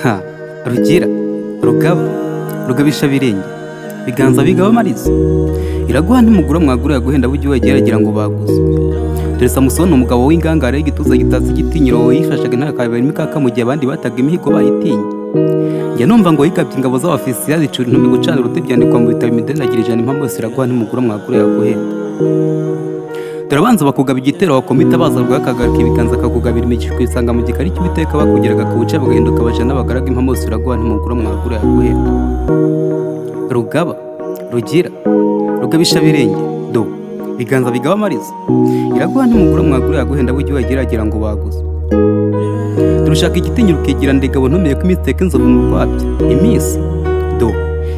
Ha, rugira rugaba rugabisha birenge biganza bigaba mariza iraguha ntimugura mwagura yaguhenda bujye wegeragira ngo baguze dore Samusoni umugabo w'ingangare y'igituza gitatse igitinyiro yifashaga ntakabera imikaka mu gihe abandi bataga imihigo bayitinye njya numva ngo yigabye ingabo z'abafisiya zicura intumbi gucana uruti byandikwa mu bitabo imidenagire ijana impamvu yose iraguha ntimugura mwagura yaguhenda dore abanza bakugaba igitero wakomita baza rwakagaruka ibiganza akakugabira imikishwi kwisanga mu gikari cy'ubiteka bakugeraga ku buce bagahinduka baje n'abagaraga impamvu yose iraguha ntimugura mwagura yaguhenda rugaba rugira rugabisha birenge do biganza bigaba mariza iraguha ntimugura mwagura yaguhenda bujye wegeragira ngo baguze turushaka igitinyiro ukigira ndegabo ntumeye ko iminsi iteka inzovu mu rwabya iminsi do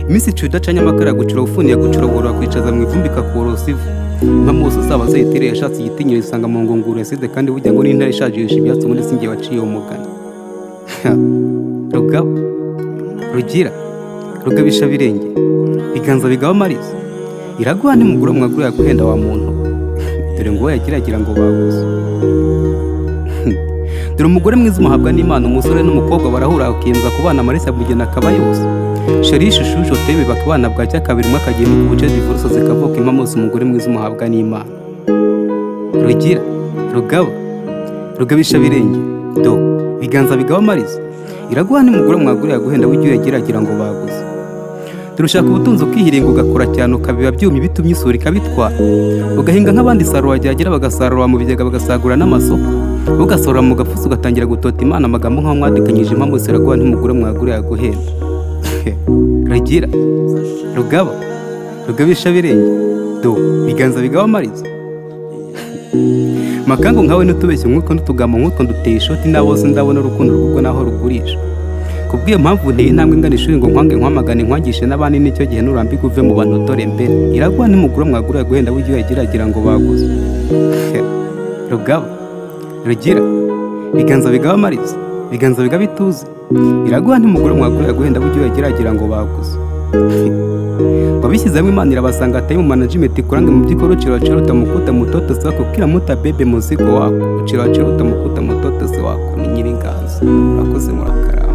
iminsi icura idacanye amakara gucura ufuniye gucura borora kwicaza mu ivumbi ikakorosa ivu impamvu zose zaba zayitire yashatse igitinyiro isanga mu ngunguru yasize kandi burya ngo n'intare ishajisha ibyatsi muri singe waciye umugani rugaba rugira rugabisha birenge biganza bigaba mariza iraguha ntimugura mwagura yaguhenda wa muntu dore ngo yagiragira ngo baguze dore umugore mwiza umuhabwa n'Imana umusore n'umukobwa barahura bakiyemeza kubana amarisa mugena akaba yose sharisha shusho tebe bakabana bwacya kabiri umwe akagenda ku buce divorce zikavuka impamo zose umugore mwiza umuhabwa n'Imana rugira rugaba rugabisha birenge do biganza bigaba mariza iraguha ntimugura mwagura yaguhenda bujye wegeragira ngo baguze turushaka ubutunzi ukihiringa ugakora cyane ukabiba byumye bitumye isura ikabitwara ugahinga nk'abandi sarura ryagera bagasarura mu bigega bagasagura n'amasoko ugasarura mu gapfusi ugatangira gutota Imana amagambo nk'aho mwadikanyije impamvu yose iraguha ntimugura mwagura yaguhenda rugira rugaba rugabisha birenge do biganza bigaba mariza makango nkawe n'utubeshye nk'utwo n'utugambo nk'utwo nduteye ishoti nabose ndabona urukundo rw'ubwo naho rugurisha kubwiyo mpamvu nteye intambwe ngana ishuri ngo nkwange nkwamagane nkwangishe n'abandi nicyo gihe nurambika uve mu bantu utore mbere iraguha ntimugura mwagura yaguhenda bujye wegeragira ngo baguze rugaba rugira biganza bigaba mariza biganza bigaba ituze iraguha ntimugura mwagura yaguhenda bujye wegeragira ngo baguze wabishyizemo Imana irabasanga ataye mu management ikurange mu by'ikoro chiro utamukuta mutoto wako kila muta bebe muzigo wako chiro utamukuta mutoto wako ni nyiringazi urakoze murakara